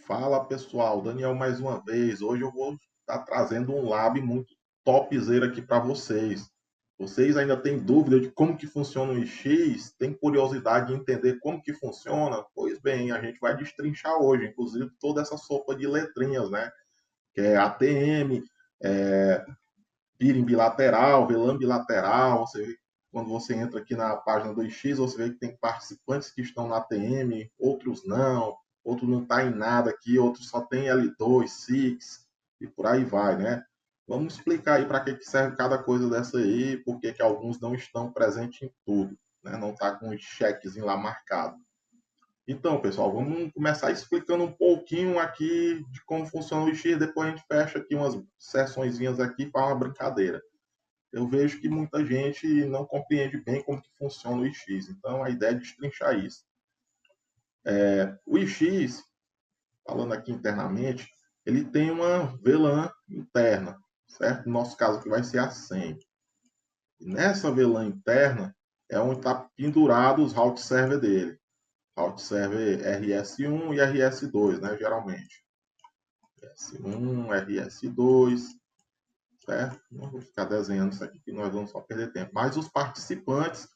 Fala pessoal, Daniel mais uma vez. Hoje eu vou estar trazendo um lab muito topzera aqui para vocês. Vocês ainda têm dúvida de como que funciona o X? Tem curiosidade de entender como que funciona? Pois bem, a gente vai destrinchar hoje, inclusive toda essa sopa de letrinhas, né? Que é ATM, é, peering bilateral, VLAN bilateral. Quando você entra aqui na página do X, você vê que tem participantes que estão na ATM, outros não está em nada aqui, outros só tem L2, SIX e por aí vai, né? Vamos explicar aí para que serve cada coisa dessa aí, por que alguns não estão presentes em tudo, né? Não está com um checkzinho lá marcado. Então, pessoal, vamos começar explicando um pouquinho aqui de como funciona o X, depois a gente fecha aqui umas sessõezinhas aqui para uma brincadeira. Eu vejo que muita gente não compreende bem como que funciona o IX, então a ideia é destrinchar isso. O IX, falando aqui internamente, ele tem uma VLAN interna, certo? No nosso caso aqui vai ser a 100. E nessa VLAN interna é onde está pendurado os route server dele. Route server RS1 e RS2, né, geralmente. RS1, RS2, certo? Não vou ficar desenhando isso aqui que nós vamos só perder tempo. Mas os participantes,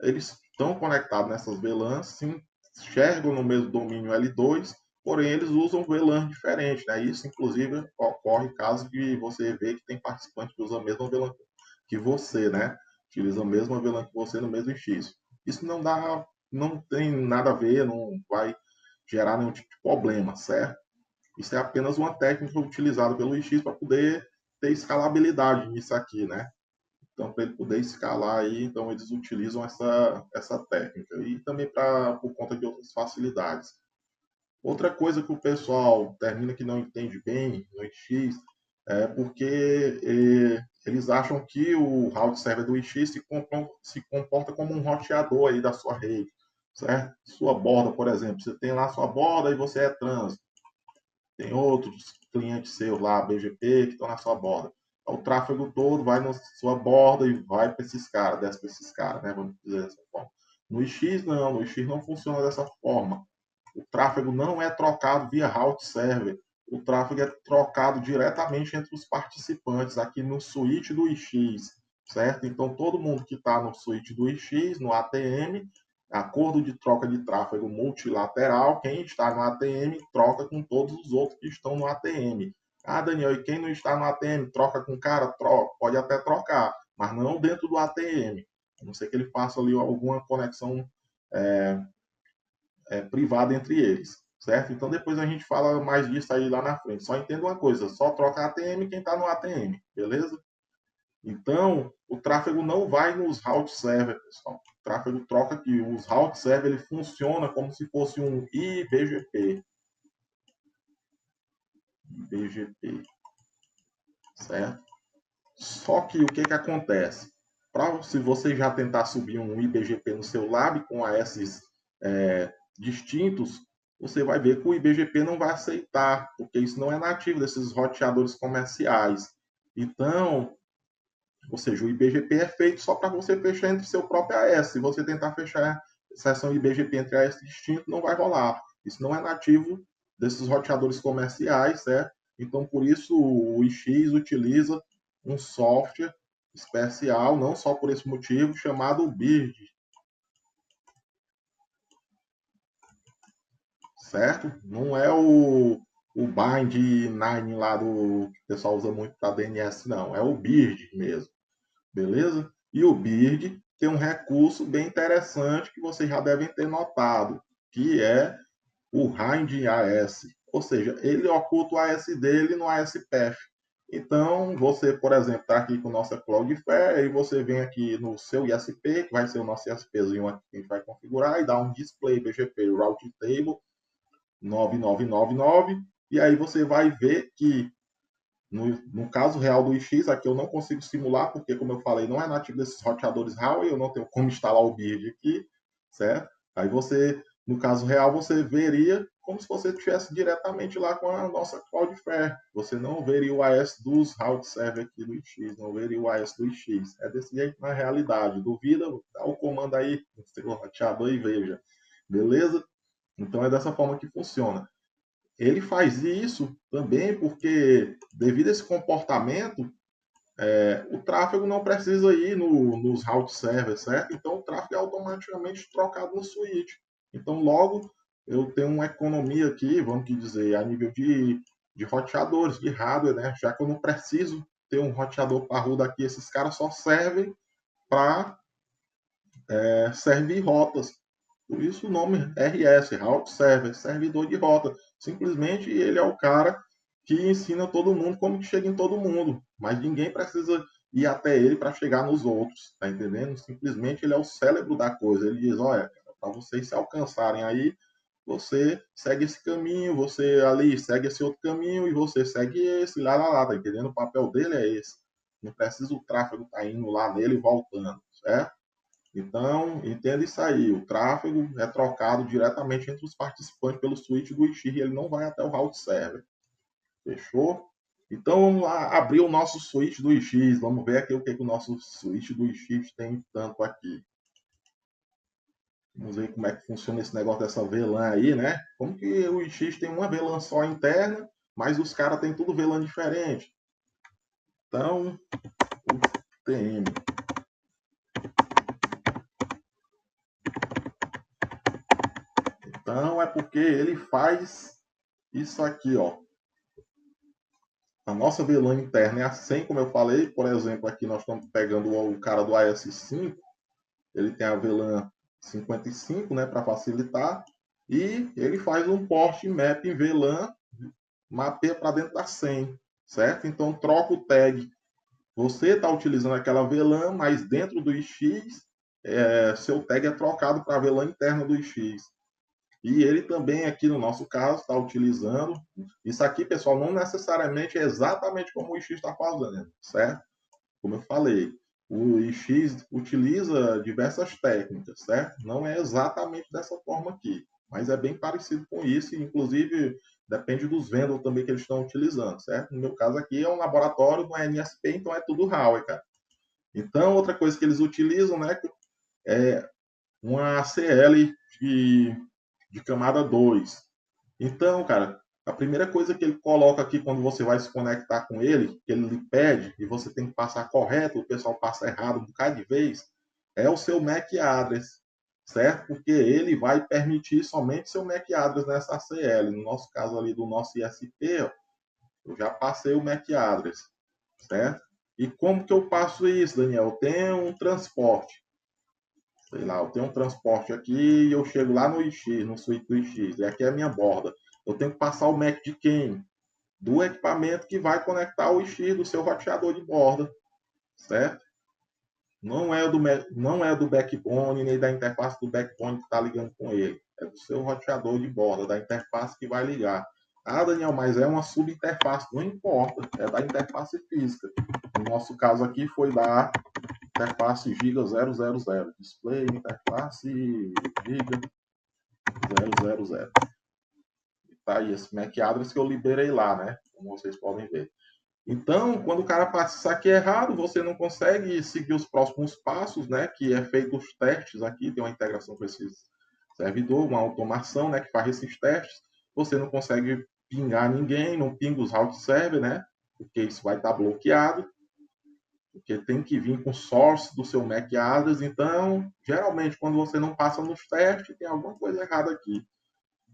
eles estão conectados nessas VLANs, se enxergam no mesmo domínio L2, porém eles usam VLAN diferente, né? Isso, inclusive, ocorre caso que você vê que tem participante que usa a mesma VLAN que você, né? Utiliza a mesma VLAN que você no mesmo X. Isso não tem nada a ver, não vai gerar nenhum tipo de problema, certo? Isso é apenas uma técnica utilizada pelo X para poder ter escalabilidade nisso aqui, né? Então, para ele poder escalar aí, então eles utilizam essa técnica. E também por conta de outras facilidades. Outra coisa que o pessoal termina que não entende bem no X é porque eles acham que o route server do X se comporta como um roteador aí da sua rede, certo? Sua borda, por exemplo, você tem lá sua borda e você é trans. Tem outros clientes seus lá, BGP, que estão na sua borda. Então, o tráfego todo vai na sua borda e vai para esses caras, desce para esses caras, né? Vamos dizer dessa forma. No X não, no X não funciona dessa forma. O tráfego não é trocado via route server. O tráfego é trocado diretamente entre os participantes aqui no switch do IX, certo? Então todo mundo que está no switch do IX, no ATM, acordo de troca de tráfego multilateral, quem está no ATM troca com todos os outros que estão no ATM. Ah, Daniel, e quem não está no ATM troca com o cara? Troca, pode até trocar, mas não dentro do ATM. A não ser que ele faça ali alguma conexão é, privada entre eles, certo? Então depois a gente fala mais disso aí lá na frente. Só entenda uma coisa, só troca ATM quem está no ATM, beleza? Então, o tráfego não vai nos route server, pessoal. O tráfego troca aqui. Os route server ele funciona como se fosse um IBGP. IBGP, certo? Só que o que acontece? Se você já tentar subir um IBGP no seu lab com AS distintos, você vai ver que o IBGP não vai aceitar, porque isso não é nativo desses roteadores comerciais. Então, ou seja, o IBGP é feito só para você fechar entre seu próprio AS. Se você tentar fechar sessão IBGP entre AS distinto, não vai rolar. Isso não é nativo desses roteadores comerciais, certo? Então, por isso, o IX utiliza um software especial, não só por esse motivo, chamado BIRD, certo? Não é o Bind 9 lá do que o pessoal usa muito para DNS, não. É o BIRD mesmo, beleza? E o BIRD tem um recurso bem interessante que vocês já devem ter notado, que é o Hind AS. Ou seja, ele oculta o AS dele no ASPath. Então, você, por exemplo, está aqui com nossa Cloudflare, e você vem aqui no seu ISP, que vai ser o nosso ISPzinho aqui que a gente vai configurar, e dá um display BGP Route Table 9999, e aí você vai ver que no caso real do IX, aqui eu não consigo simular, porque, como eu falei, não é nativo desses roteadores Huawei, eu não tenho como instalar o BIRD aqui, certo? Aí você, no caso real, você veria como se você estivesse diretamente lá com a nossa Cloudflare. Você não veria o AS dos route server aqui do IX, não veria o AS do IX. É desse jeito na realidade. Duvida? Dá o comando aí no seu roteador e veja. Beleza? Então é dessa forma que funciona. ele faz isso também porque, devido a esse comportamento, o tráfego não precisa ir nos route servers, certo? Então, o tráfego é automaticamente trocado no switch. Então, logo, eu tenho uma economia aqui, vamos dizer, a nível de roteadores, de hardware, né? Já que eu não preciso ter um roteador parrudo aqui, esses caras só servem para servir rotas. Por isso o nome RS, Route Server, servidor de rota. Simplesmente ele é o cara que ensina todo mundo como que chega em todo mundo. Mas ninguém precisa ir até ele para chegar nos outros, tá entendendo? Simplesmente ele é o cérebro da coisa. Ele diz, olha, para vocês se alcançarem aí, você segue esse caminho, você ali segue esse outro caminho e você segue esse, lá, tá entendendo? O papel dele é esse. Não precisa o tráfego estar indo lá nele e voltando, certo? Então, entenda isso aí. O tráfego é trocado diretamente entre os participantes pelo switch do Ixi e ele não vai até o route server. Fechou? Então, vamos lá abrir o nosso switch do Ix. Vamos ver aqui o que o nosso switch do Ix tem tanto aqui. Vamos ver como é que funciona esse negócio dessa VLAN aí, né? Como que o Ix tem uma VLAN só interna, mas os caras têm tudo VLAN diferente. Então, o TM. Então, é porque ele faz isso aqui, ó. A nossa VLAN interna é a 100, como eu falei. Por exemplo, aqui nós estamos pegando o cara do AS5. Ele tem a VLAN 55, né, para facilitar. E ele faz um port map em VLAN, mapeia para dentro da 100, certo? Então, troca o tag. Você está utilizando aquela VLAN, mas dentro do Ix, seu tag é trocado para a VLAN interna do Ix. E ele também, aqui no nosso caso, está utilizando. Isso aqui, pessoal, não necessariamente é exatamente como o Ix está fazendo, certo? Como eu falei, o Ix utiliza diversas técnicas, certo? Não é exatamente dessa forma aqui, mas é bem parecido com isso, e inclusive depende dos vendors também que eles estão utilizando, certo? No meu caso aqui é um laboratório, não é NSP, então é tudo Huawei, cara. Então, outra coisa que eles utilizam, né, é uma ACL de camada 2. Então, cara, a primeira coisa que ele coloca aqui quando você vai se conectar com ele, que ele lhe pede, e você tem que passar correto, o pessoal passa errado um bocado de vez, é o seu MAC address, certo? Porque ele vai permitir somente seu MAC address nessa ACL. No nosso caso ali do nosso ISP, ó, eu já passei o MAC address, certo? E como que eu passo isso, Daniel? Eu tenho um transporte. Sei lá, eu tenho um transporte aqui e eu chego lá no Ix, no suíte do Ix, e aqui é a minha borda. Eu tenho que passar o MAC de quem? Do equipamento que vai conectar o Ix do seu roteador de borda, certo? Não é do backbone, nem da interface do backbone que está ligando com ele. É do seu roteador de borda, da interface que vai ligar. Ah, Daniel, mas é uma subinterface. Não importa, é da interface física. No nosso caso aqui foi da interface Giga 000. Display, interface Giga 000. Tá aí esse MAC address que eu liberei lá, né? Como vocês podem ver. Então, quando o cara passa isso aqui errado, você não consegue seguir os próximos passos, né? Que é feito os testes aqui, tem uma integração com esse servidor, uma automação, né? Que faz esses testes. Você não consegue pingar ninguém, não pinga os route server, né? Porque isso vai estar bloqueado. Porque tem que vir com source do seu MAC address. Então, geralmente, quando você não passa nos testes, tem alguma coisa errada aqui.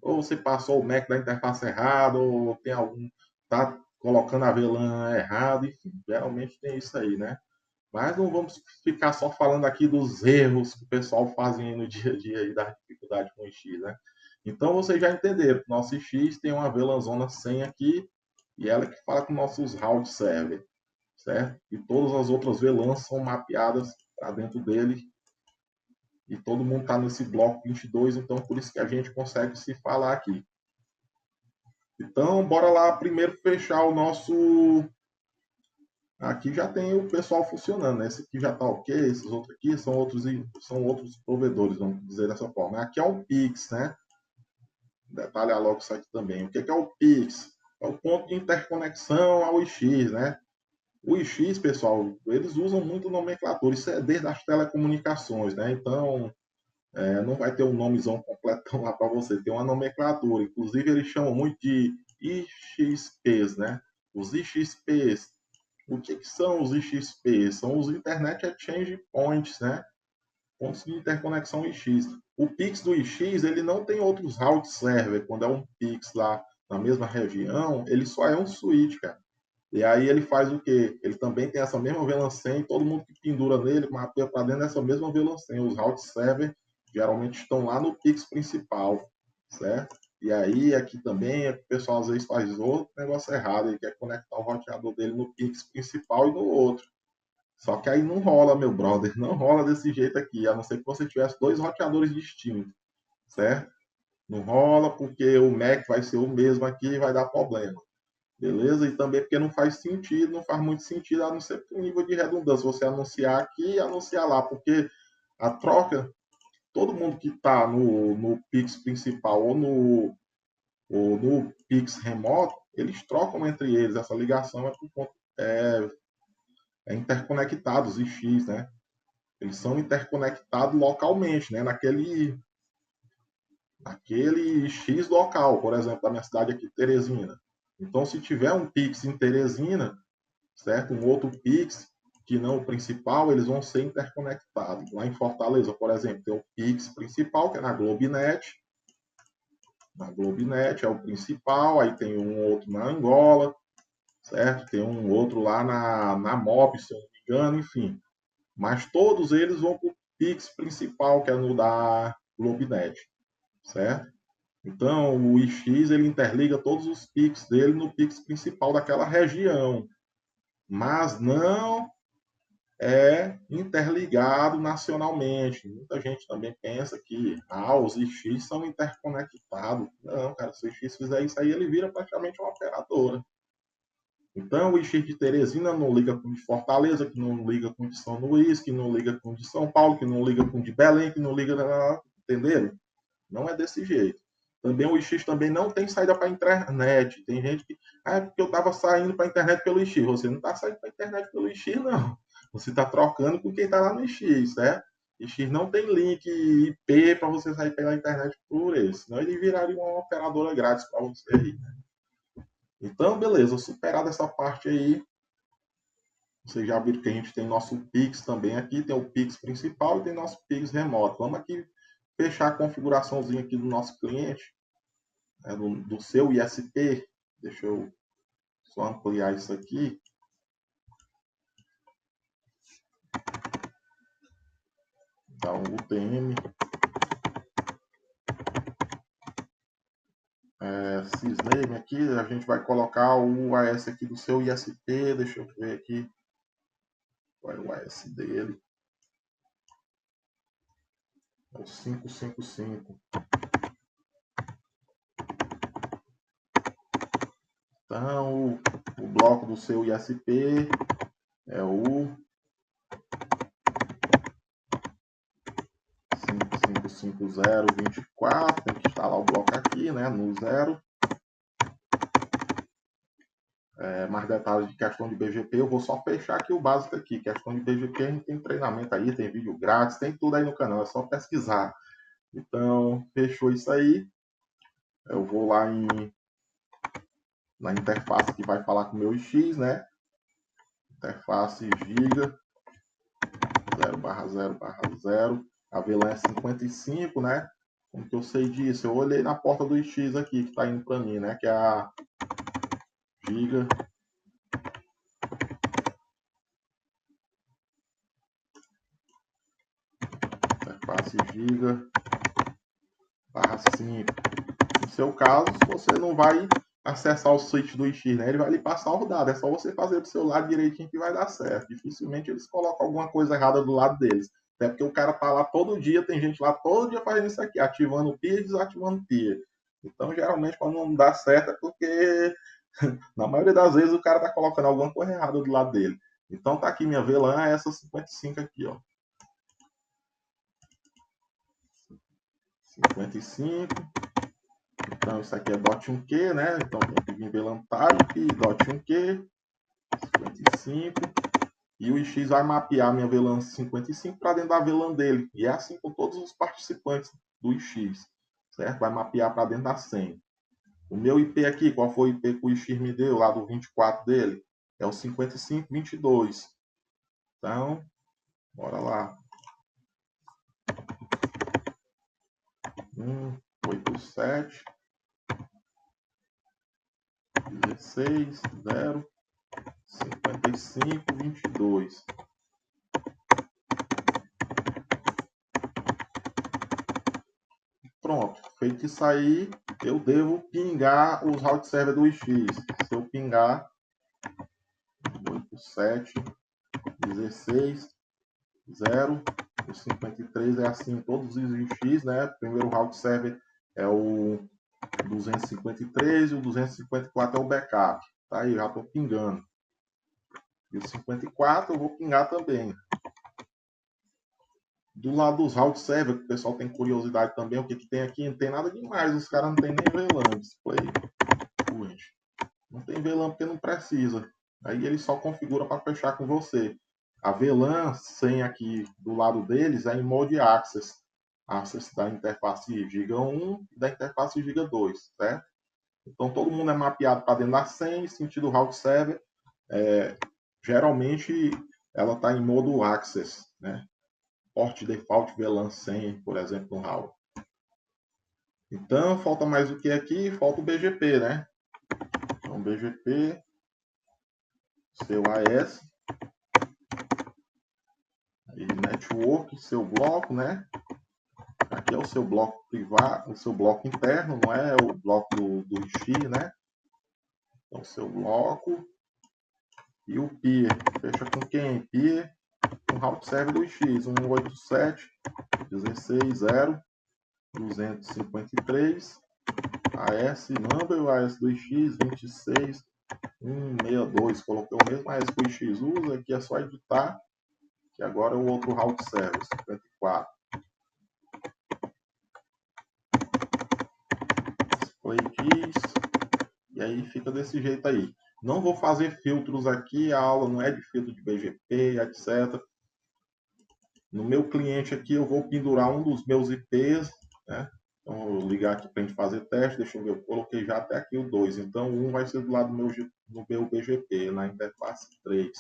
Ou você passou o MAC da interface errado, ou tem algum. Tá colocando a VLAN errado, enfim, geralmente tem isso aí, né? Mas não vamos ficar só falando aqui dos erros que o pessoal faz no dia a dia e da dificuldade com o X, né? Então vocês já entenderam que o nosso X tem uma VLAN zona 100 aqui e ela que fala com nossos route server, certo? E todas as outras VLANs são mapeadas para dentro dele e todo mundo está nesse bloco 22, então por isso que a gente consegue se falar aqui. Então, bora lá primeiro fechar o nosso. Aqui já tem o pessoal funcionando, né? Esse aqui já está ok, esses outros aqui são outros provedores, vamos dizer dessa forma. Aqui é o Pix, né? Detalhar logo isso aqui também. O que é o Pix? É o ponto de interconexão ao Ix, né? O Ix, pessoal, eles usam muito nomenclatura. Isso é desde as telecomunicações, né? Então, não vai ter um nomezão completão lá para você, tem uma nomenclatura. Inclusive, eles chamam muito de IXPs, né? Os IXPs. O que são os IXPs? São os Internet Exchange Points, né? Pontos de interconexão IX. O Pix do IX, ele não tem outros route server. Quando é um Pix lá na mesma região, ele só é um switch, cara. E aí ele faz o quê? Ele também tem essa mesma VLAN senha, todo mundo que pendura nele mapeia para dentro dessa mesma VLAN senha. Os route server geralmente estão lá no Pix principal, certo? E aí aqui também o pessoal às vezes faz outro negócio errado, ele quer conectar o roteador dele no Pix principal e no outro. Só que aí não rola, meu brother, não rola desse jeito aqui, a não ser que você tivesse dois roteadores distintos, certo? Não rola porque o MAC vai ser o mesmo aqui e vai dar problema. Beleza? E também porque não faz sentido, não faz muito sentido, a não ser por nível de redundância, você anunciar aqui e anunciar lá, porque a troca, todo mundo que está no Pix principal ou no Pix remoto, eles trocam entre eles, essa ligação é interconectados, IX, né? Eles são interconectados localmente, né? Naquele X local, por exemplo, da minha cidade aqui, Teresina. Então, se tiver um Pix em Teresina, certo? Um outro Pix, que não o principal, eles vão ser interconectados. Lá em Fortaleza, por exemplo, tem o Pix principal, que é na Globinet. Na Globinet é o principal, aí tem um outro na Angola, certo? Tem um outro lá na MOB, se eu não me engano, enfim. Mas todos eles vão para o Pix principal, que é no da Globinet, certo? Então, o IX ele interliga todos os Pix dele no Pix principal daquela região, mas não é interligado nacionalmente. Muita gente também pensa que os IX são interconectados. Não, cara, se o IX fizer isso aí, ele vira praticamente uma operadora. Então, o IX de Teresina não liga com o de Fortaleza, que não liga com o de São Luís, que não liga com o de São Paulo, que não liga com o de Belém, que não liga... Entenderam? Não é desse jeito. Também o IX também não tem saída para a internet. Tem gente que... é porque eu estava saindo para a internet pelo IX. Você não está saindo para a internet pelo IX, não. Você está trocando com quem está lá no IX, certo? IX não tem link IP para você sair pela internet por ele. Senão ele viraria uma operadora grátis para você aí. Né? Então, beleza. Superada essa parte aí, vocês já viram que a gente tem nosso Pix também aqui. Tem o Pix principal e tem nosso Pix remoto. Vamos aqui fechar a configuraçãozinha aqui do nosso cliente, né, do seu ISP. Deixa eu só ampliar isso aqui. Dá um UTM. Sysname aqui, a gente vai colocar o AS aqui do seu ISP. Deixa eu ver aqui qual é o AS dele. É o 555. Então, o bloco do seu ISP é o 555024. Tem que instalar o bloco aqui, né, no 0. Mais detalhes de questão de BGP, eu vou só fechar aqui o básico aqui. Questão de BGP, a gente tem treinamento aí, tem vídeo grátis, tem tudo aí no canal, é só pesquisar. Então, fechou isso aí. Eu vou lá na interface que vai falar com o meu IX, né? Interface giga 0/0/0. A VLAN é 55, né? Como que eu sei disso? Eu olhei na porta do IX aqui que está indo para mim, né? Que é a giga interface giga /5. No seu caso, você não vai acessar o switch do IX, né? Ele vai lhe passar o dado. É só você fazer do seu lado direitinho que vai dar certo. Dificilmente eles colocam alguma coisa errada do lado deles. Até porque o cara tá lá todo dia, tem gente lá todo dia fazendo isso aqui, ativando o PIA e desativando o PIA. Então, geralmente, quando não dá certo, é porque, na maioria das vezes, o cara tá colocando alguma coisa errada do lado dele. Então, tá aqui minha VLAN, é essa 55 aqui, ó. 55. Então, isso aqui é .1Q, né? Então, tem que vir VLAN type, .1Q, 55. e o X vai mapear minha VLAN 55 para dentro da VLAN dele. E é assim com todos os participantes do X, certo? Vai mapear para dentro da senha. O meu IP aqui, qual foi o IP que o X me deu lá do 24 dele? É o 5522. Então, bora lá. 187 16 0 55 22. Pronto, feito isso aí, eu devo pingar os route server do X. Se eu pingar 87 16 0 o 53 é assim todos os X, né? Primeiro route server é o 253 e o 254 é o backup. Tá aí, já estou pingando. E o 54 eu vou pingar também. Do lado dos route server, que o pessoal tem curiosidade também, o que, que tem aqui? Não tem nada demais, os caras não tem nem VLAN, display. Não tem VLAN porque não precisa. Aí ele só configura para fechar com você. A VLAN sem aqui do lado deles é em mode Access. Access da interface Giga 1 e da interface Giga 2, certo? Então todo mundo é mapeado para dentro da senha, sentido route server. Geralmente ela está em modo Access, né? Port default VLAN 100, por exemplo, no router. Então falta mais o que aqui? Falta o BGP, né? Então BGP, seu AS, e network, seu bloco, né? Aqui é o seu bloco privado, o seu bloco interno, não é o bloco do X, né? Então, seu bloco e o peer. Fecha com quem? Peer com route server do X, 187 16 0 253 AS number, o AS do X 26 162. Coloquei o mesmo AS que o X usa, aqui é só editar, que agora é o outro route server, 54. Display keys, e aí fica desse jeito aí. Não vou fazer filtros aqui, a aula não é de filtro de BGP, etc. No meu cliente aqui eu vou pendurar um dos meus IPs, né? Então eu vou ligar aqui para a gente fazer teste, deixa eu ver, eu coloquei já até aqui o 2, então um vai ser do lado do meu BGP, na interface 3.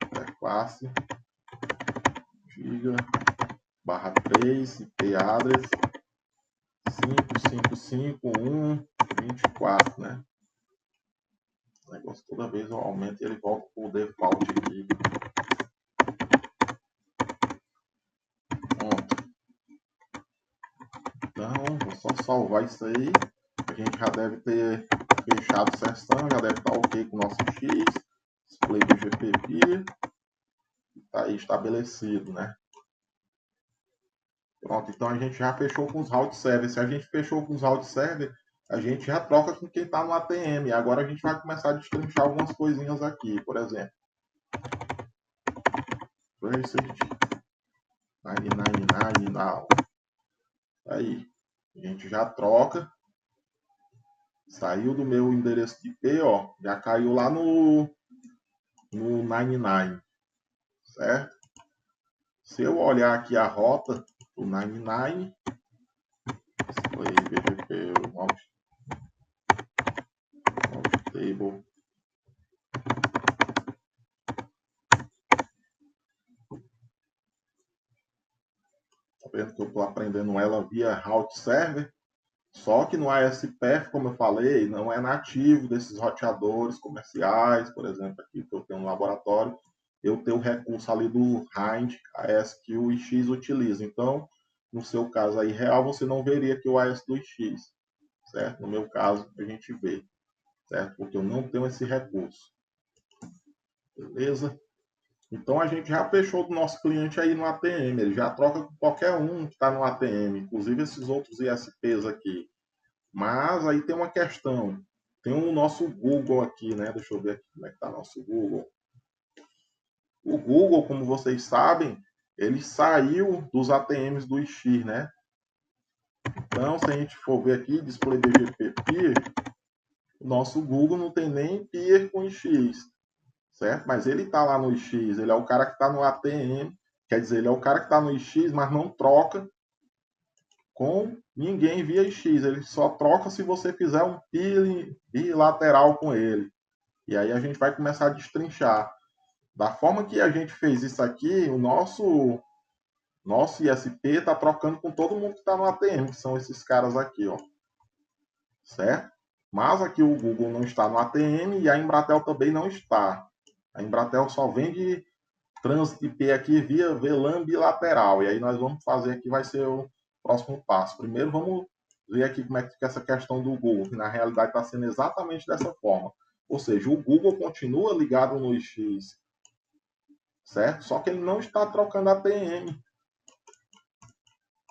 Interface, giga, barra 3, IP address, 555.1.24, né? O negócio toda vez eu aumento e ele volta para o default aqui. Pronto. Então, vou só salvar isso aí. A gente já deve ter fechado a sessão, já deve estar ok com o nosso X. Display BGP peer. Está aí estabelecido, né? Pronto, então a gente já fechou com os route server. Se a gente fechou com os route server, a gente já troca com quem está no ATM. Agora a gente vai começar a destrinchar algumas coisinhas aqui, por exemplo. Reset 999 now. Aí, a gente já troca. Saiu do meu endereço de IP, ó, já caiu lá no 99, certo? Se eu olhar aqui a rota do 99, display BGP route table, tá vendo que eu estou aprendendo ela via route server? Só que no ASPF, como eu falei, não é nativo desses roteadores comerciais, por exemplo, aqui que eu tenho no laboratório, eu tenho o recurso ali do Hind AS que o X utiliza. Então, no seu caso aí real, você não veria que o AS do X, certo? No meu caso, a gente vê, certo? Porque eu não tenho esse recurso. Beleza? Então, a gente já fechou do nosso cliente aí no ATM, ele já troca com qualquer um que está no ATM, inclusive esses outros ISPs aqui. Mas aí tem uma questão. Tem o nosso Google aqui, né? Deixa eu ver aqui como é que está nosso Google. O Google, como vocês sabem, ele saiu dos ATMs do X, né? Então, se a gente for ver aqui, display BGP peer, o nosso Google não tem nem peer com X, certo? Mas ele está lá no X, ele é o cara que está no ATM, quer dizer, ele é o cara que está no X, mas não troca com ninguém via X, ele só troca se você fizer um peeling bilateral com ele. E aí a gente vai começar a destrinchar. Da forma que a gente fez isso aqui, o nosso ISP está trocando com todo mundo que está no ATM, que são esses caras aqui, ó. Certo? Mas aqui o Google não está no ATM e a Embratel também não está. A Embratel só vende trânsito IP aqui via VLAN bilateral. E aí nós vamos fazer aqui, vai ser o próximo passo. Primeiro vamos ver aqui como é que fica essa questão do Google, que na realidade está sendo exatamente dessa forma. Ou seja, o Google continua ligado no X, certo? Só que ele não está trocando ATM.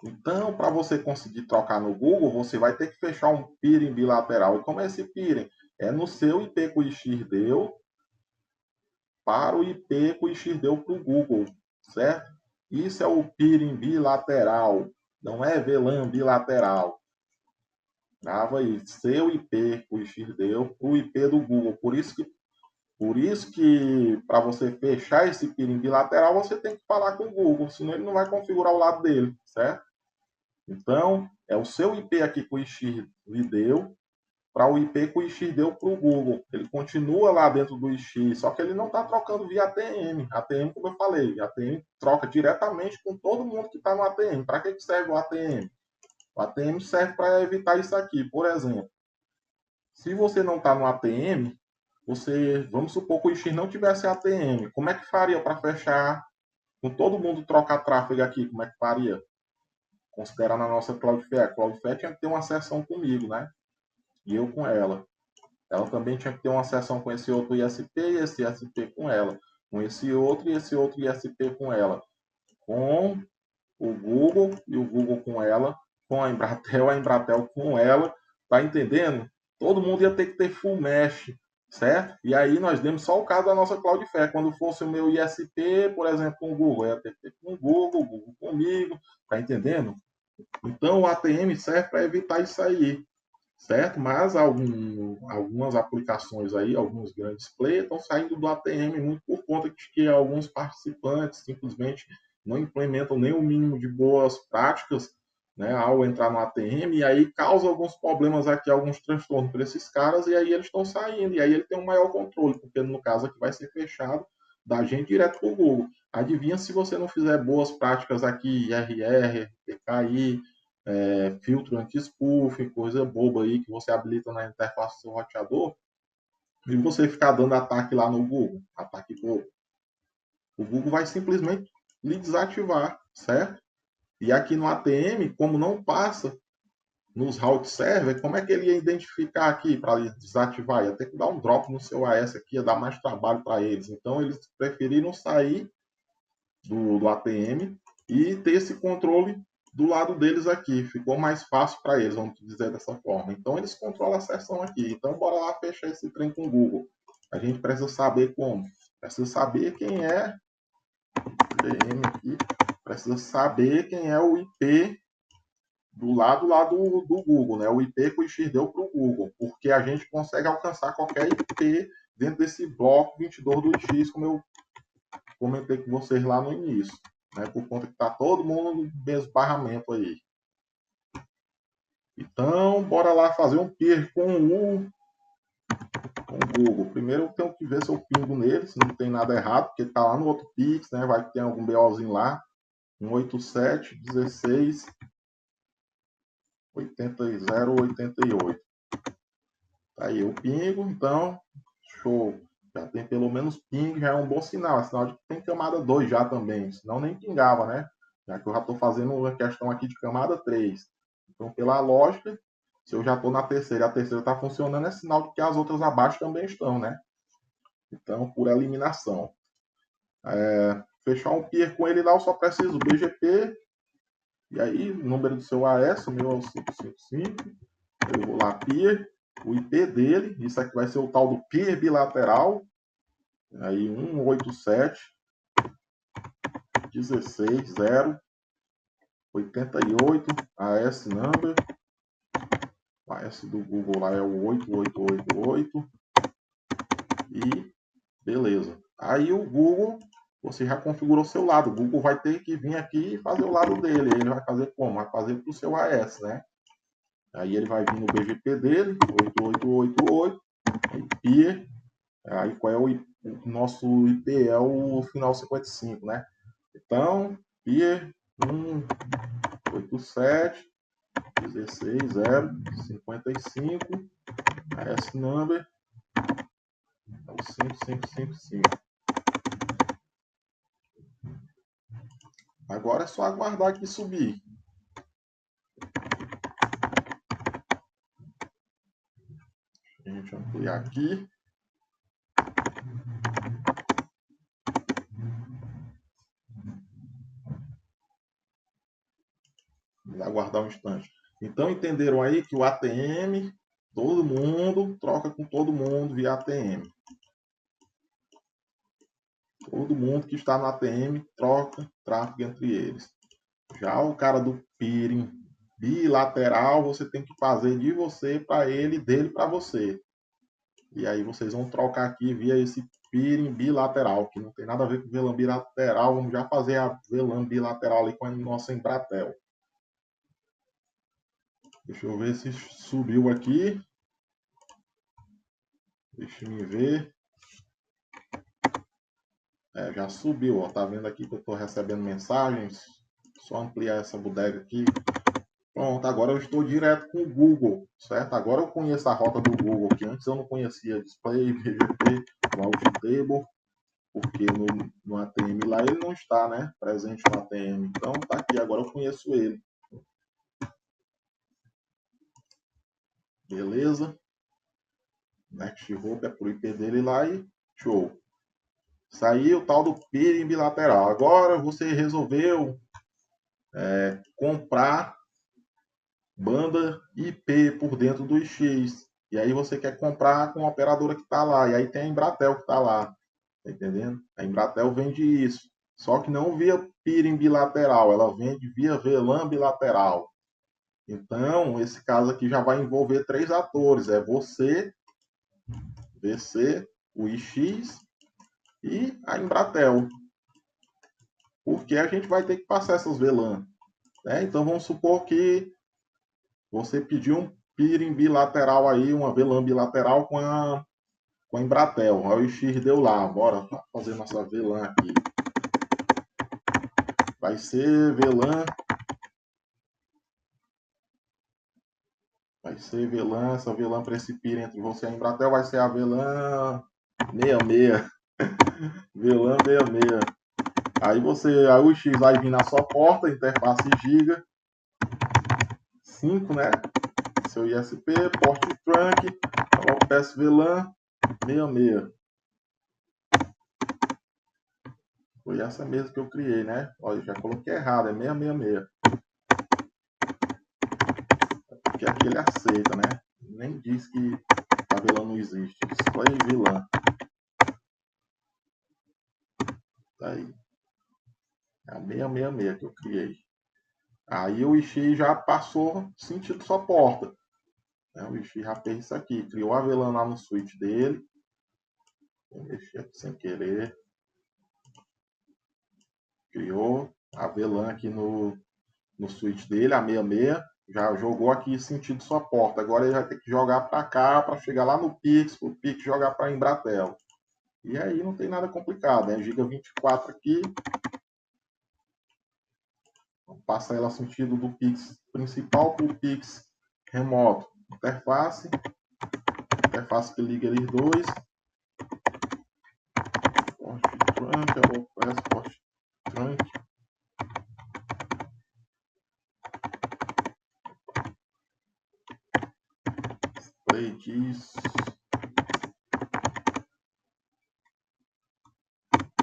Então, para você conseguir trocar no Google, você vai ter que fechar um peering bilateral. E como é esse peering? É no seu IP que o X deu para o IP que o X deu para o Google, certo? Isso é o peering bilateral, não é VLAN bilateral. Grava aí, seu IP que o X deu para o IP do Google. Por isso que para você fechar esse peering bilateral, você tem que falar com o Google, senão ele não vai configurar o lado dele, certo? Então, é o seu IP aqui que o X lhe deu para o IP que o X deu para o Google. Ele continua lá dentro do X, só que ele não está trocando via ATM. ATM, como eu falei, ATM troca diretamente com todo mundo que está no ATM. Para que serve o ATM? O ATM serve para evitar isso aqui. Por exemplo, se você não está no ATM, vamos supor que o X não tivesse ATM. Como é que faria para fechar com todo mundo trocar tráfego aqui? Como é que faria? Considerando a nossa Cloudflare. A Cloudflare tinha que ter uma sessão comigo, né? E eu com ela. Ela também tinha que ter uma sessão com esse outro ISP e esse ISP com ela. Com esse outro e esse outro ISP com ela. Com o Google e o Google com ela. Com a Embratel com ela. Tá entendendo? Todo mundo ia ter que ter full mesh, certo? E aí nós demos só o caso da nossa Cloudflare. Quando fosse o meu ISP, por exemplo, com o Google, eu ia ter que ter com o Google comigo. Tá entendendo? Então o ATM serve para evitar isso aí, certo? Mas algumas aplicações aí, alguns grandes players estão saindo do ATM muito por conta de que alguns participantes simplesmente não implementam nem o mínimo de boas práticas, né, ao entrar no ATM, e aí causa alguns problemas aqui, alguns transtornos para esses caras, e aí eles estão saindo, e aí ele tem um maior controle, porque no caso aqui vai ser fechado da gente direto para o Google. Adivinha se você não fizer boas práticas aqui, IRR, PKI, filtro anti-spoofing, coisa boba aí que você habilita na interface do seu roteador, e você ficar dando ataque lá no Google, ataque bobo, o Google vai simplesmente lhe desativar, certo? E aqui no ATM, como não passa nos route server, como é que ele ia identificar aqui para desativar? Ia ter que dar um drop no seu AS aqui, ia dar mais trabalho para eles. Então, eles preferiram sair do ATM e ter esse controle do lado deles aqui. Ficou mais fácil para eles, vamos dizer dessa forma. Então, eles controlam a sessão aqui. Então, bora lá fechar esse trem com o Google. A gente precisa saber como. Precisa saber quem é aqui. Precisa saber quem é o IP do lado lá do Google, né? O IP que o X deu para o Google, porque a gente consegue alcançar qualquer IP dentro desse bloco 22 do X, como eu comentei com vocês lá no início, né? Por conta que está todo mundo no mesmo barramento aí. Então, bora lá fazer um peer com o Google. Primeiro eu tenho que ver se eu pingo nele, se não tem nada errado, porque está lá no outro Pix, né? Vai ter algum BOzinho lá. 187 16 8088. Tá aí o pingo, então, show. Já tem pelo menos ping, já é um bom sinal. É sinal de que tem camada 2 já também. Senão nem pingava, né? Já que eu já estou fazendo uma questão aqui de camada 3. Então, pela lógica, se eu já estou na terceira e a terceira está funcionando, é sinal de que as outras abaixo também estão, né? Então, por eliminação. Fechar um peer com ele lá, eu só preciso BGP. E aí, o número do seu AS, o meu é o 555. Eu vou lá, peer. O IP dele, isso aqui vai ser o tal do peer bilateral. Aí 187 16 0 88 AS number. O AS do Google lá é o 8888 e Beleza. Aí o Google, você já configurou o seu lado. O Google vai ter que vir aqui e fazer o lado dele. Ele vai fazer como? Vai fazer para o seu AS, né? Aí ele vai vir no BGP dele, 8888, IP. Aí qual é o nosso IP? É o final 55, né? Então, peer 187 16055, AS number é o 5555. Agora é só aguardar aqui subir. A gente ampliar aqui. Vamos aguardar um instante. Então entenderam aí que o ATM, todo mundo troca com todo mundo via ATM. Todo mundo que está no ATM troca tráfego entre eles. Já o cara do peering bilateral, você tem que fazer de você para ele, dele para você. E aí vocês vão trocar aqui via esse peering bilateral, que não tem nada a ver com VLAN bilateral. Vamos já fazer a VLAN bilateral ali com a nossa Embratel. Deixa eu ver se subiu aqui. Deixa eu ver. Já subiu, ó. Tá vendo aqui que eu estou recebendo mensagens? Só ampliar essa bodega aqui. Pronto, agora eu estou direto com o Google, certo? Agora eu conheço a rota do Google, que antes eu não conhecia display, BGP, Table, porque no ATM lá ele não está, né? Presente no ATM. Então tá aqui, agora eu conheço ele. Beleza? Next Hope é pro IP dele lá e show. Saiu o tal do peering bilateral. Agora você resolveu comprar banda IP por dentro do X. E aí você quer comprar com a operadora que está lá. E aí tem a Embratel que está lá. Tá entendendo? A Embratel vende isso. Só que não via peering bilateral. Ela vende via VLAN bilateral. Então, esse caso aqui já vai envolver 3 atores. É você, VC, o IX e a Embratel. Porque a gente vai ter que passar essas VLAN. Né? Então, vamos supor que você pediu um peering bilateral aí, uma VLAN bilateral com a Embratel. Aí o IX deu lá. Bora fazer nossa VLAN aqui. Vai ser VLAN. Vai ser VLAN, essa VLAN para esse peering entre você e a Embratel vai ser a VLAN 66. VLAN 66. Aí o X vai vir na sua porta, interface giga 5, né? Seu ISP, porte trunk, coloca peço VLAN 66. Foi essa mesmo que eu criei, né? Olha, já coloquei errado, é 666. Porque aqui ele aceita, né? Nem diz que a VLAN não existe. Display VLAN. Tá aí. É a 666 que eu criei. Aí o Ixi já passou sentido sua porta. O Ixi já fez isso aqui. Criou a VLAN lá no switch dele. Vou mexer aqui sem querer. Criou a VLAN aqui no switch dele, a 66. Já jogou aqui sentido sua porta. Agora ele vai ter que jogar para cá para chegar lá no Pix. O Pix jogar para a Embratel. E aí não tem nada complicado. É Giga 24 aqui. Passa ela sentido do Pix principal para o Pix remoto. Interface que liga eles dois. Porte trunk, AWS porte trunk. Display keys.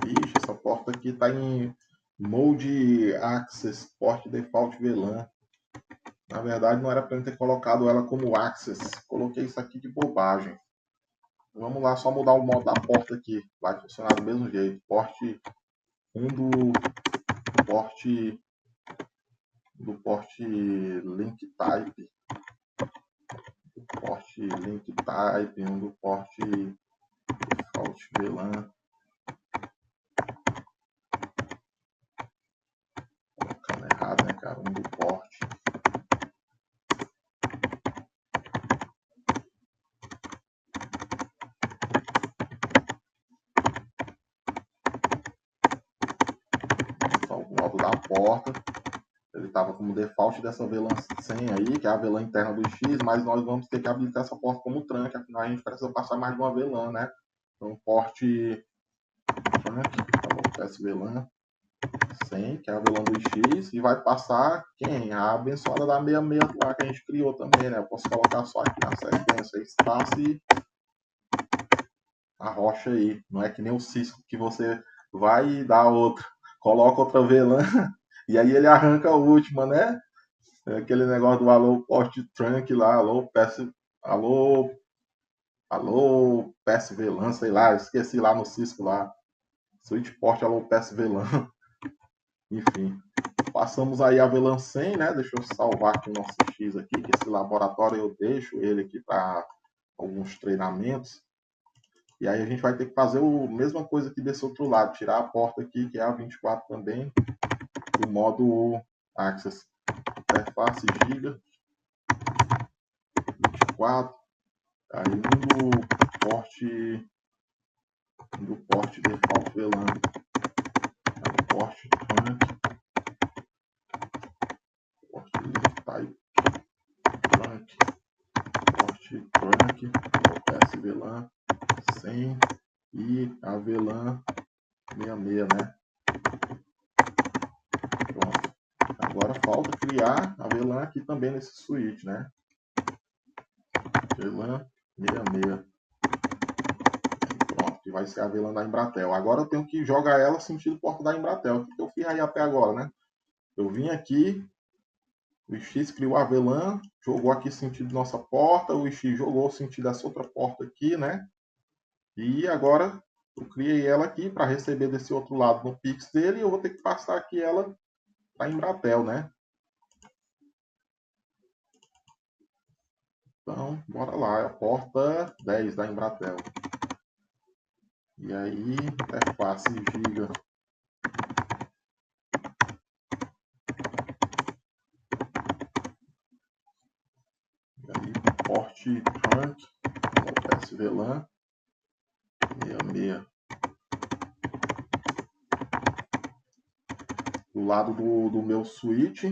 Ixi, essa porta aqui está em Mode Access, porte default VLAN. Na verdade, não era para eu ter colocado ela como Access. Coloquei isso aqui de bobagem. Vamos lá, só mudar o modo da porta aqui. Vai funcionar do mesmo jeito. Porte 1 do porte link type. Do porte link type, 1 do porte Default VLAN. Colocando errado, né, cara? Do porte. Só o modo da porta. Ele estava como default dessa VLAN 100 aí, que é a VLAN interna do X, mas nós vamos ter que habilitar essa porta como trunk, afinal a gente precisa passar mais de uma VLAN, né? Então, porte trunk, VLAN 100, que é a VLAN do X, e vai passar quem? A abençoada da 66 lá que a gente criou também, né? Eu posso colocar só aqui na sequência, espaço e a rocha aí. Não é que nem o Cisco que você vai e dá outra, coloca outra VLAN e aí ele arranca a última, né? É aquele negócio do alô porte trunk lá, alô PS VLAN, sei lá, esqueci lá no Cisco lá. Switch port alô PS VLAN. Enfim, passamos aí a VLAN 100, né? Deixa eu salvar aqui o nosso X aqui, que esse laboratório eu deixo ele aqui para alguns treinamentos. E aí a gente vai ter que fazer a mesma coisa aqui desse outro lado, tirar a porta aqui, que é a 24 também, do modo Access. Interface giga 24, aí do porte default VLAN, do porte trunk, porte type trunk, porte trunk, PS VLAN 100 e a VLAN 66, né? Pronto. Agora falta criar a VLAN aqui também nesse switch, né? VLAN 66. Pronto, que vai ser a VLAN da Embratel. Agora eu tenho que jogar ela sentido porta da Embratel. O que eu fiz aí até agora, né? Eu vim aqui, o X criou a VLAN, jogou aqui sentido nossa porta, o X jogou sentido essa outra porta aqui, né? E agora eu criei ela aqui para receber desse outro lado no Pix dele e eu vou ter que passar aqui ela para a Embratel, né? Então, bora lá, é a porta 10 da Embratel. E aí, interface giga. E aí, porte trunk, PS VLAN 66. Do lado do meu switch.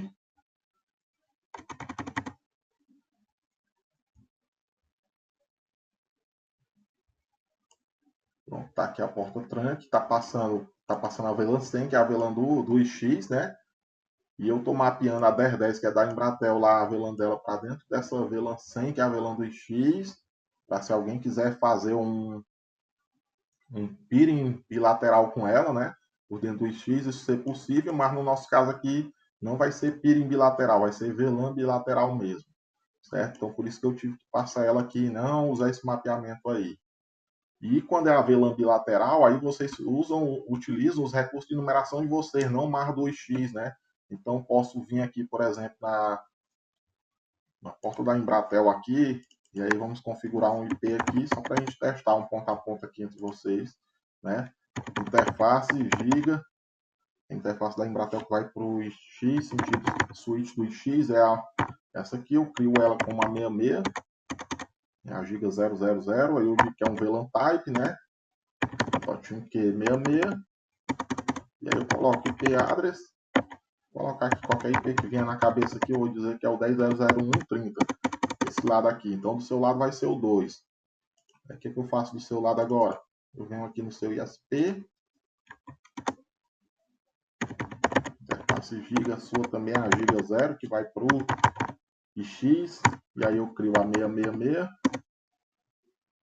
Pronto, tá aqui a porta trunk, tá passando a VLAN 100, que é a VLAN do X, né? E eu tô mapeando a 1010, que é da Embratel, lá a VLAN dela para dentro dessa VLAN 100, que é a VLAN do X, para se alguém quiser fazer um peering bilateral com ela, né? Por dentro do X, isso ser possível, mas no nosso caso aqui não vai ser peering bilateral, vai ser VLAN bilateral mesmo, certo? Então por isso que eu tive que passar ela aqui e não usar esse mapeamento aí. E quando é a VLAN bilateral, aí vocês utilizam os recursos de numeração de vocês, não mais do X, né? Então posso vir aqui, por exemplo, na porta da Embratel aqui, e aí vamos configurar um IP aqui, só para a gente testar um ponto a ponto aqui entre vocês, né? Interface giga, a interface da Embratel que vai para o X, sentido switch do X, essa aqui, eu crio ela como a 66, é a giga 000, aí eu digo que é um VLAN type, né? .1Q66, e aí eu coloco IP address, vou colocar aqui qualquer IP que venha na cabeça aqui, eu vou dizer que é o 10.0.0.1.30, esse lado aqui, então do seu lado vai ser o 2. O que eu faço do seu lado agora? Eu venho aqui no seu ISP, interface giga sua também é a giga 0, que vai para o X, e aí eu crio a 666,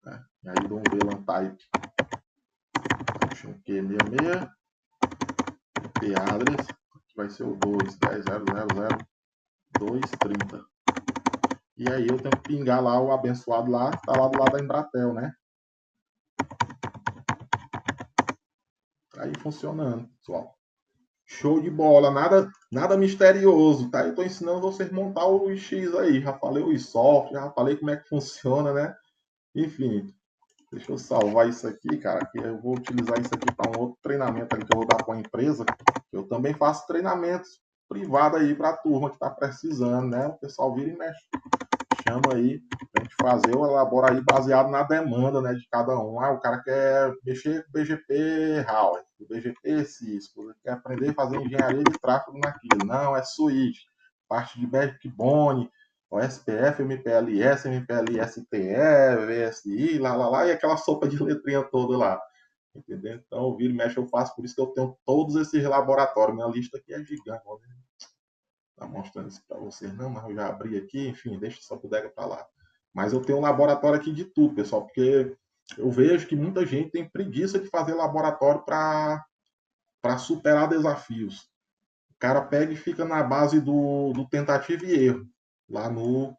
né? E aí dou um VLAN type Q66, IP address, que vai ser o 2.10.0.0.2.30. E aí eu tenho que pingar lá o abençoado lá, que está lá do lado da Embratel, né? Aí funcionando, pessoal. Show de bola, nada misterioso, tá? Eu estou ensinando vocês a montar o X aí. Já falei o software, já falei como é que funciona, né? Enfim, Deixa eu salvar isso aqui, cara, que eu vou utilizar isso aqui para um outro treinamento ali que eu vou dar para uma empresa. Eu também faço treinamentos privados aí para a turma que está precisando, né? O pessoal vira e mexe, chama aí pra gente fazer, eu elaboro aí baseado na demanda, né, de cada um. Ah, o cara quer mexer com BGP Howard, o BGP Cisco, ele quer aprender a fazer engenharia de tráfego naquilo. Não, é switch, parte de backbone, o SPF, MPLS, MPLS-TE, VSI, lá, e aquela sopa de letrinha toda lá. Entendeu? Então, eu viro e mexe, eu faço, por isso que eu tenho todos esses laboratórios. Minha lista aqui é gigante. Tá mostrando isso para vocês, não, mas eu já abri aqui, enfim, deixa essa bodega para lá. Mas eu tenho um laboratório aqui de tudo, pessoal, porque eu vejo que muita gente tem preguiça de fazer laboratório para superar desafios. O cara pega e fica na base do tentativa e erro, lá no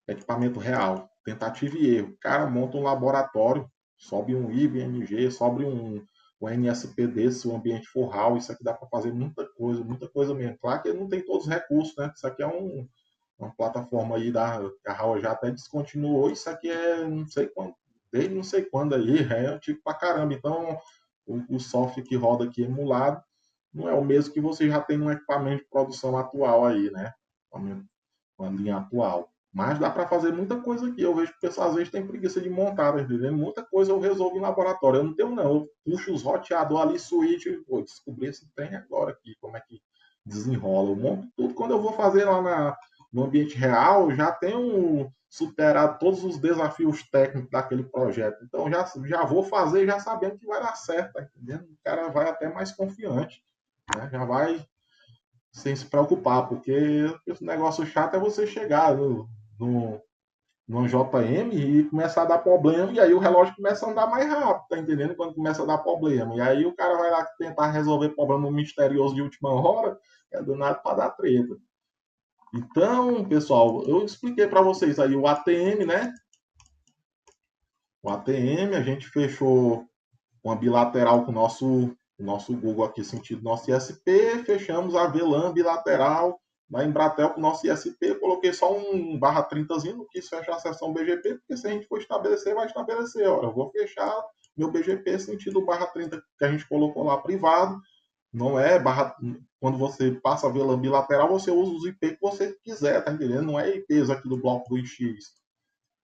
equipamento real. Tentativa e erro. O cara monta um laboratório, sobe um IBMG, sobe um NSP desse, o ambiente forral, isso aqui dá para fazer muita coisa mesmo. Claro que não tem todos os recursos, né? Isso aqui é uma plataforma aí que a Huawei já até descontinuou, isso aqui é não sei quando, desde não sei quando aí, é antigo pra caramba. Então, o software que roda aqui emulado não é o mesmo que você já tem no equipamento de produção atual aí, né? Uma linha atual. Mas dá para fazer muita coisa aqui. Eu vejo que o pessoal às vezes tem preguiça de montar, tá entendendo? Muita coisa eu resolvo em laboratório. Eu não tenho, não. Eu puxo os roteadores ali, switch, vou descobrir esse trem agora aqui, como é que desenrola. Eu monto tudo. Quando eu vou fazer lá no ambiente real, eu já tenho superado todos os desafios técnicos daquele projeto. Então já vou fazer já sabendo que vai dar certo, tá entendendo? O cara vai até mais confiante, né? Já vai sem se preocupar, porque esse negócio chato é você chegar no, no JM e começar a dar problema, e aí o relógio começa a andar mais rápido, tá entendendo? Quando começa a dar problema. E aí o cara vai lá tentar resolver problema misterioso de última hora, é do nada para dar treta. Então, pessoal, eu expliquei para vocês aí o ATM, né? O ATM, a gente fechou uma bilateral com o nosso Google aqui, sentido nosso ISP, fechamos a VLAN bilateral na Embratel com o nosso ISP, coloquei só um barra 30zinho, não quis fechar a seção BGP, porque se a gente for estabelecer, vai estabelecer. Ó, eu vou fechar meu BGP sentido barra 30 que a gente colocou lá privado, não é barra. Quando você passa a VLAN bilateral, você usa os IP que você quiser, tá entendendo? Não é IPs aqui do bloco do IX.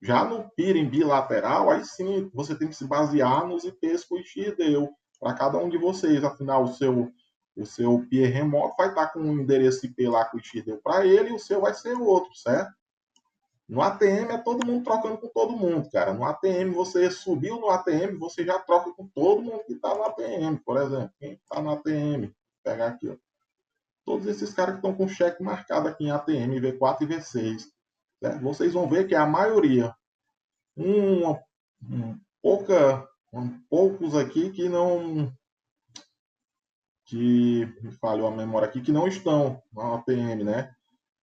Já no peering bilateral, aí sim você tem que se basear nos IPs que o IX deu para cada um de vocês. Afinal, o seu peer remoto vai estar com um endereço IP lá que o IX deu para ele e o seu vai ser outro, certo? No ATM é todo mundo trocando com todo mundo, cara. No ATM, você subiu no ATM, você já troca com todo mundo que está no ATM, por exemplo. Quem está no ATM? Vou pegar aqui, ó. Todos esses caras que estão com cheque marcado aqui em ATM, V4 e V6. Certo? Vocês vão ver que é a maioria um, poucos aqui que não que me falhou a memória aqui que não estão na APM, né?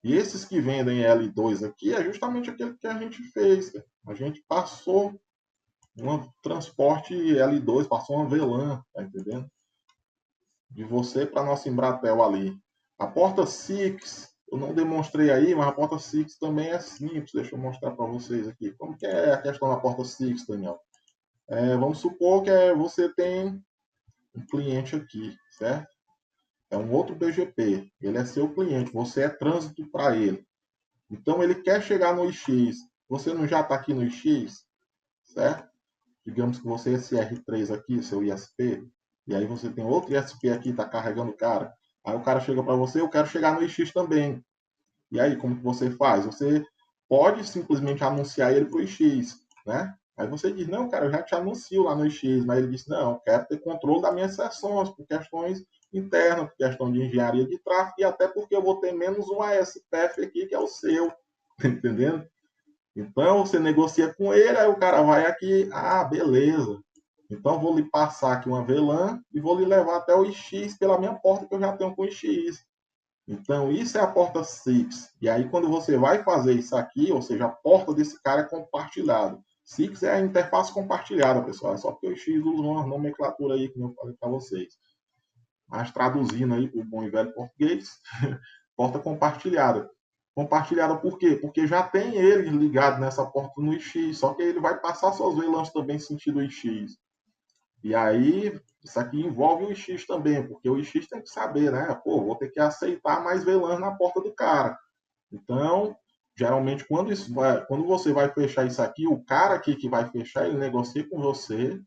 E esses que vendem L2 aqui é justamente aquele que a gente fez. Cara. A gente passou um transporte L2, passou uma VLAN, tá entendendo? De você para nossa Embratel ali. A porta Six, eu não demonstrei aí, mas a porta Six também é simples. Deixa eu mostrar para vocês aqui. Como que é a questão da porta Six, Daniel? Vamos supor que você tem um cliente aqui, certo? É um outro BGP. Ele é seu cliente, você é trânsito para ele. Então ele quer chegar no IX. Você não já está aqui no IX, certo? Digamos que você é esse R3 aqui, seu ISP, e aí você tem outro ISP aqui, está carregando o cara. Aí o cara chega para você, eu quero chegar no IX também. E aí, como que você faz? Você pode simplesmente anunciar ele para o IX, né? Aí você diz, não, cara, eu já te anuncio lá no IX, mas ele disse, não, eu quero ter controle das minhas sessões, por questões internas, por questão de engenharia de tráfego, e até porque eu vou ter menos um ASPF aqui, que é o seu, tá entendendo? Então, você negocia com ele, aí o cara vai aqui, beleza. Então, vou lhe passar aqui uma VLAN e vou lhe levar até o IX pela minha porta que eu já tenho com o IX. Então, isso é a porta Six. E aí, quando você vai fazer isso aqui, ou seja, a porta desse cara é compartilhada. Six é a interface compartilhada, pessoal. É só porque o X usa uma nomenclatura aí, como eu falei para vocês. Mas traduzindo aí para o bom e velho português, porta compartilhada. Compartilhada por quê? Porque já tem ele ligado nessa porta no IX, só que ele vai passar suas VLANs também sentido o IX. E aí, isso aqui envolve o IX também, porque o IX tem que saber, né? Pô, vou ter que aceitar mais VLANs na porta do cara. Então, geralmente, quando você vai fechar isso aqui, o cara aqui que vai fechar, ele negocia com você,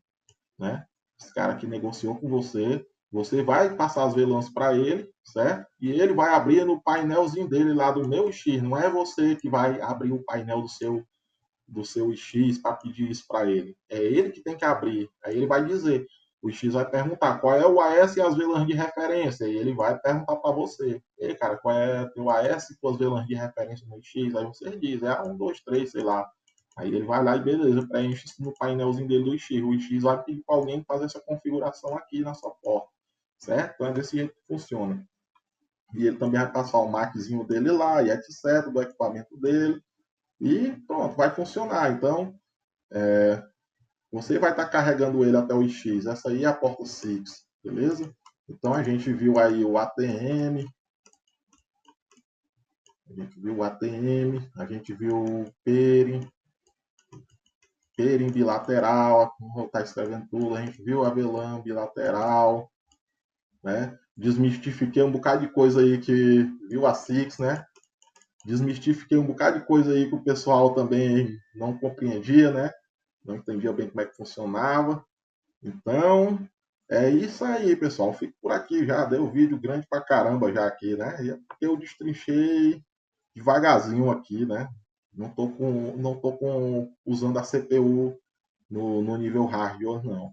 né? Esse cara que negociou com você, você vai passar as VLANs para ele, certo? E ele vai abrir no painelzinho dele lá do meu X. Não é você que vai abrir o painel do seu X para pedir isso para ele. É ele que tem que abrir. Aí ele vai dizer. O X vai perguntar qual é o AS e as VLANs de referência. E ele vai perguntar para você. Ei, cara, qual é o teu AS e tuas VLANs de referência no X? Aí você diz, é 1, 2, 3, sei lá. Aí ele vai lá e beleza, preenche no painelzinho dele do X. O X vai pedir para alguém fazer essa configuração aqui na sua porta. Certo? Então é desse jeito que funciona. E ele também vai passar o MACzinho dele lá e etc. do equipamento dele. E pronto, vai funcionar. Então, você vai estar carregando ele até o IX. Essa aí é a porta SIX, beleza? Então a gente viu aí o ATM, a gente viu o pairing bilateral, como está escrevendo tudo, a gente viu a VLAN bilateral, né? Desmistifiquei um bocado de coisa aí que viu a SIX, né? Desmistifiquei um bocado de coisa aí que o pessoal também não compreendia, né? Não entendia bem como é que funcionava. Então, é isso aí, pessoal. Fico por aqui já. Deu vídeo grande pra caramba já aqui, né? E é porque eu destrinchei devagarzinho aqui, né? Não tô usando a CPU no nível hardware, não.